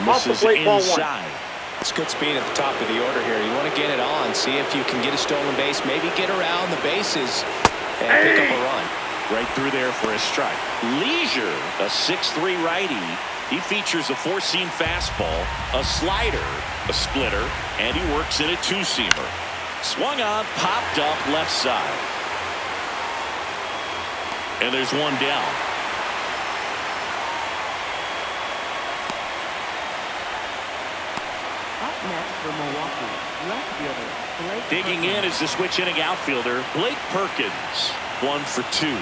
misses inside. It's good speed at the top of the order here. You want to get it on, see if you can get a stolen base, maybe get around the bases and pick up a run. Right through there for a strike. Leisure, a 6'3" righty. He features a four-seam fastball, a slider, a splitter, and he works in a two-seamer. Swung on, popped up left side. And there's one down. Up next for Milwaukee, left fielder Blake Digging Perkins. in is the switch inning outfielder Blake Perkins. 1 for 2.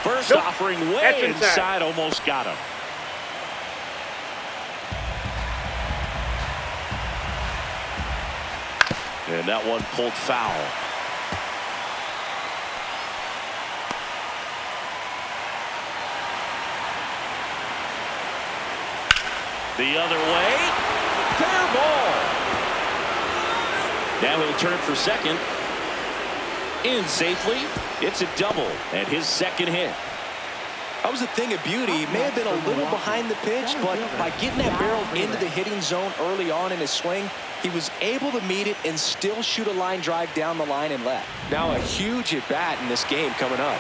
First offering way inside, almost got him. And that one pulled foul. The other way. Fair ball. Now he'll turn for second. In safely. It's a double and his second hit. That was a thing of beauty. He may have been a little behind the pitch, but by getting that barrel into the hitting zone early on in his swing, he was able to meet it and still shoot a line drive down the line and left. Now a huge at bat in this game coming up.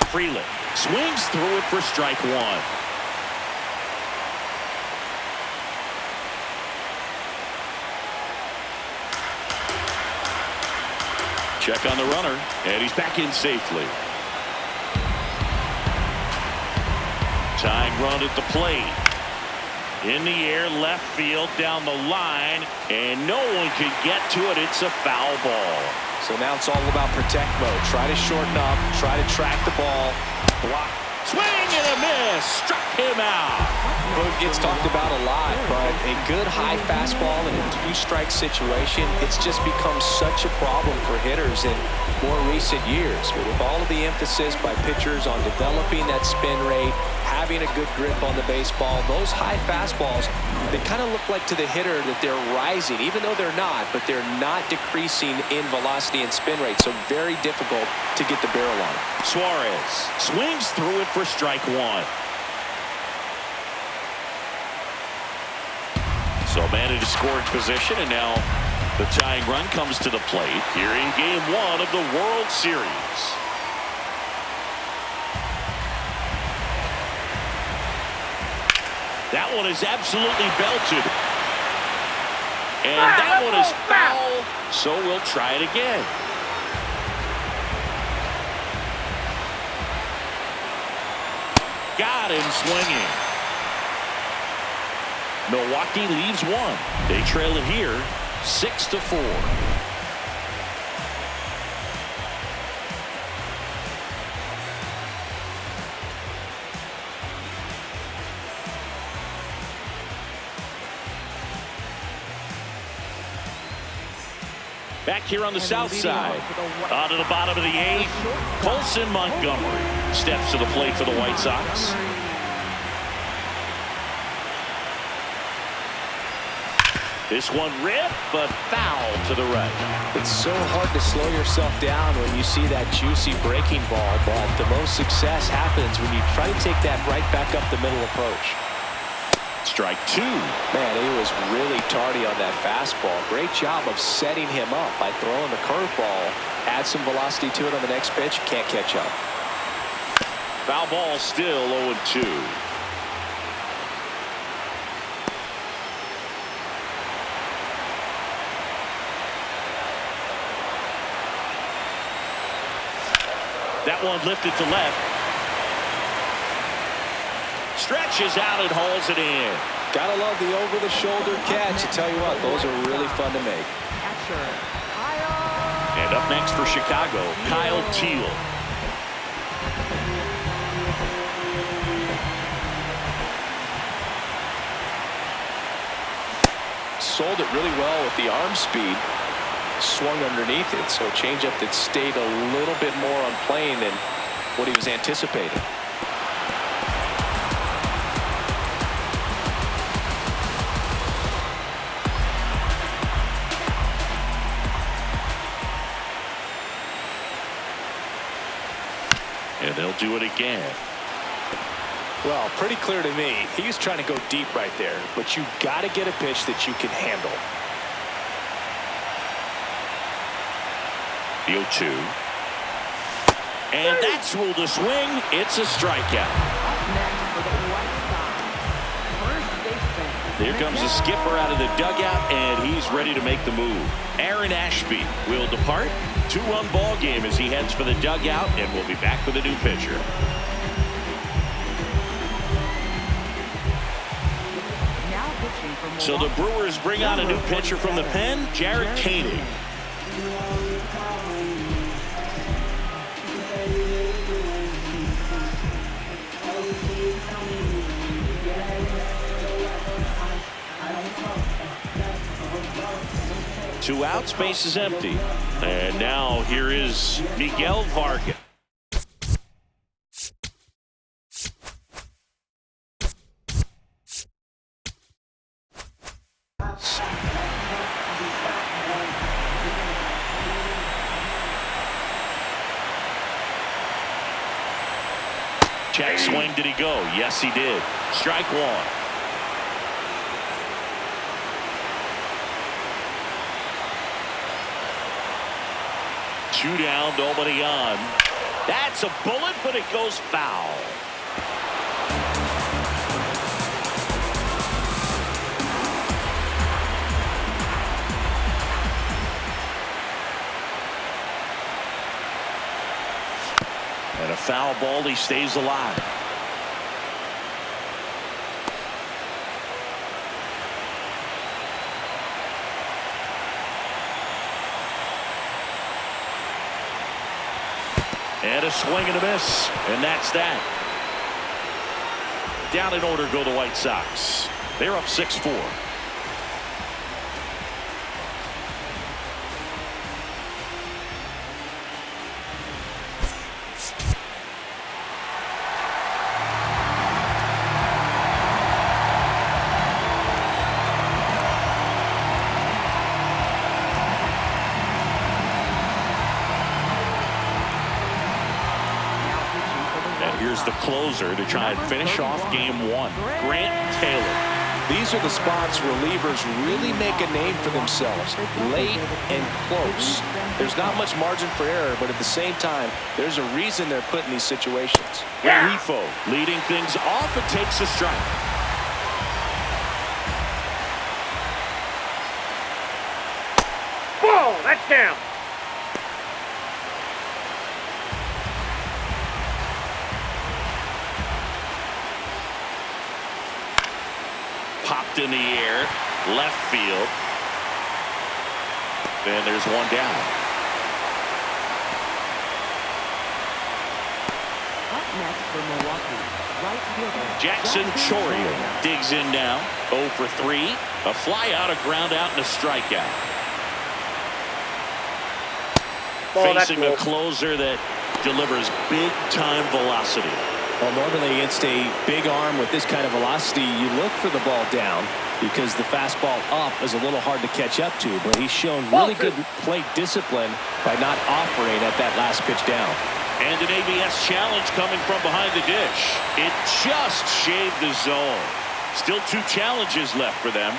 Freeland swings through it for strike one. Check on the runner, and he's back in safely. Tying run at the plate. In the air, left field, down the line, and no one can get to it. It's a foul ball. So now it's all about protect mode. Try to shorten up, try to track the ball. Block. Swing and a miss. Struck him out. Well, it gets talked about a lot, but a good high fastball in a two-strike situation, it's just become such a problem for hitters in more recent years. With all of the emphasis by pitchers on developing that spin rate, having a good grip on the baseball, those high fastballs, they kind of look like to the hitter that they're rising, even though they're not, but they're not decreasing in velocity and spin rate, so very difficult to get the barrel on. Suarez swings through it for strike one. So man in scoring position, and now the tying run comes to the plate here in game one of the World Series. That one is absolutely belted. And that one is foul, so we'll try it again. Got him swinging. Milwaukee leaves one. They trail it here 6-4. Back here on the south side. On to the bottom of the eighth. Colson Montgomery steps to the plate for the White Sox. This one ripped, but foul to the right. It's so hard to slow yourself down when you see that juicy breaking ball, but the most success happens when you try to take that right back up the middle approach. Strike two. Man, he was really tardy on that fastball. Great job of setting him up by throwing the curveball. Add some velocity to it on the next pitch. Can't catch up. Foul ball still 0-2. That one lifted to left. Stretches out and hauls it in. Gotta love the over-the-shoulder catch. I tell you what, those are really fun to make. And up next for Chicago, Kyle Teal. Sold it really well with the arm speed. Swung underneath it, so a changeup that stayed a little bit more on plane than what he was anticipating. do it again. Well, pretty clear to me. He was trying to go deep right there, but you got to get a pitch that you can handle. The 0-2. And that's ruled a swing. It's a strikeout. Here comes the skipper out of the dugout, and he's ready to make the move. Aaron Ashby will depart. 2-run ball game as he heads for the dugout, and we'll be back with a new pitcher. So the Brewers bring out a new pitcher from the pen, Jared Koenig. Two outs, base is empty. And now here is Miguel Vargas. Check swing, did he go? Yes, he did. Strike one. Two down, nobody on. That's a bullet, but it goes foul. And a foul ball, he stays alive. And a swing and a miss. And that's that. Down in order go the White Sox. They're up 6-4. Here's the closer to try and finish off game one, Grant Taylor. These are the spots relievers really make a name for themselves, late and close. There's not much margin for error, but at the same time, there's a reason they're put in these situations. Rifo leading things off and takes a strike. Whoa, that's down. Popped in the air, left field. And there's one down. Up next for Milwaukee, right fielder Jackson Chourio digs in now. 0 for 3. A fly out, a ground out, and a strikeout. Facing a closer that delivers big-time velocity. Well, normally against a big arm with this kind of velocity, you look for the ball down because the fastball up is a little hard to catch up to. But he's shown really good plate discipline by not offering at that last pitch down. And an ABS challenge coming from behind the dish. It just shaved the zone. Still 2 challenges left for them.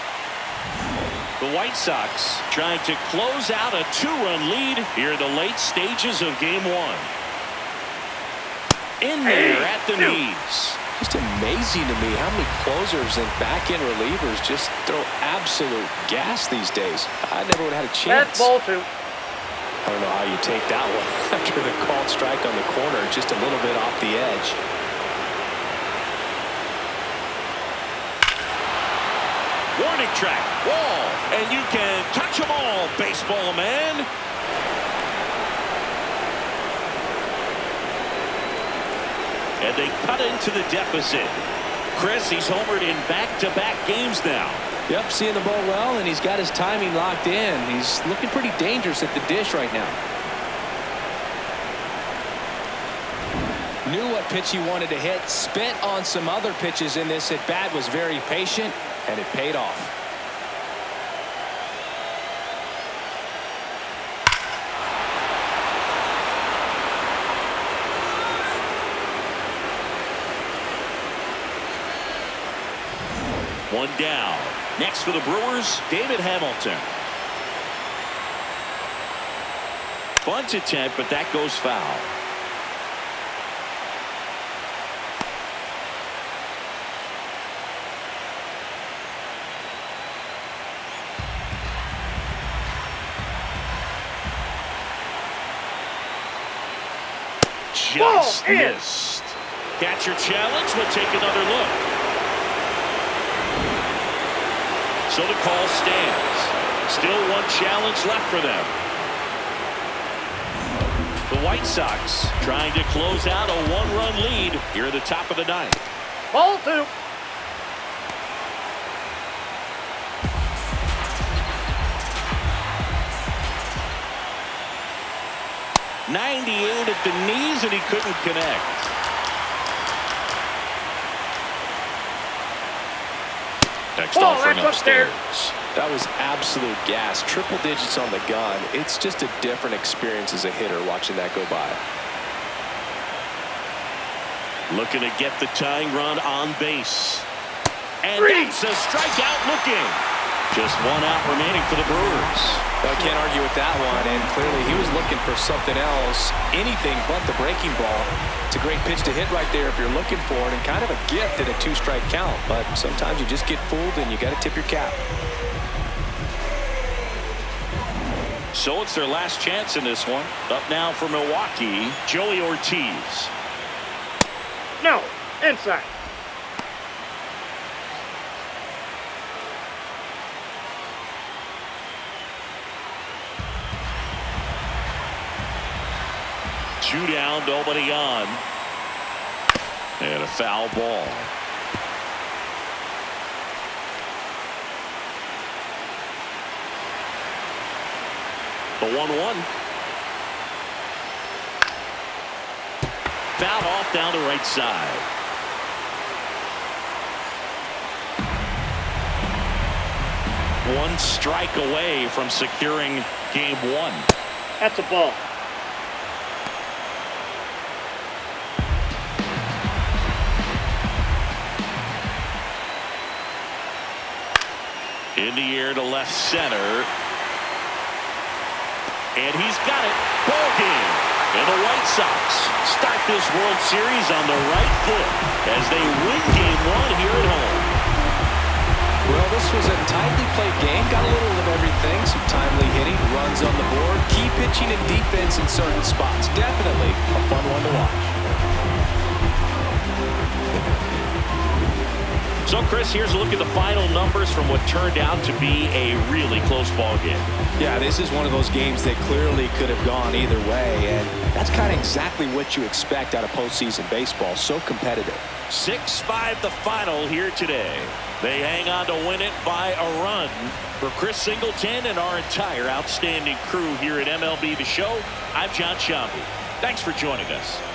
The White Sox trying to close out a 2-run lead here in the late stages of game one. In there at the knees. Just amazing to me how many closers and back-end relievers just throw absolute gas these days. I never would have had a chance. That's ball 2. I don't know how you take that one after the called strike on the corner, just a little bit off the edge. Warning track, wall, and you can touch them all, baseball man. And they cut into the deficit. Chris, he's homered in back-to-back games now. Yep, seeing the ball well, and he's got his timing locked in. He's looking pretty dangerous at the dish right now. Knew what pitch he wanted to hit, spent on some other pitches in this at bat, was very patient, and it paid off. One down. Next for the Brewers, David Hamilton. Bunt attempt, but that goes foul. Just missed. Catcher challenge. We'll take another look. So the call stands. Still one challenge left for them. The White Sox trying to close out a one-run lead here at the top of the ninth. Ball 2. '98 at the knees, and he couldn't connect. Next offering upstairs. That was absolute gas. Triple digits on the gun. It's just a different experience as a hitter watching that go by. Looking to get the tying run on base. And that's a strikeout looking. Just one out remaining for the Brewers. I can't argue with that one, and clearly he was looking for something else, anything but the breaking ball. It's a great pitch to hit right there if you're looking for it, and kind of a gift at a two-strike count, but sometimes you just get fooled and you got to tip your cap. So it's their last chance in this one. Up now for Milwaukee, Joey Ortiz. No, inside. Two down, nobody on. And a foul ball. The 1-1. Fouled off down the right side. One strike away from securing game 1. That's a ball. In the air to left center. And he's got it. Ball game. And the White Sox start this World Series on the right foot as they win game 1 here at home. Well, this was a tightly played game. Got a little of everything. Some timely hitting, runs on the board, key pitching and defense in certain spots. Definitely a fun one to watch. So, Chris, here's a look at the final numbers from what turned out to be a really close ball game. Yeah, this is one of those games that clearly could have gone either way, and that's kind of exactly what you expect out of postseason baseball. So competitive. 6-5 the final here today. They hang on to win it by a run. For Chris Singleton and our entire outstanding crew here at MLB The Show, I'm John Shambi. Thanks for joining us.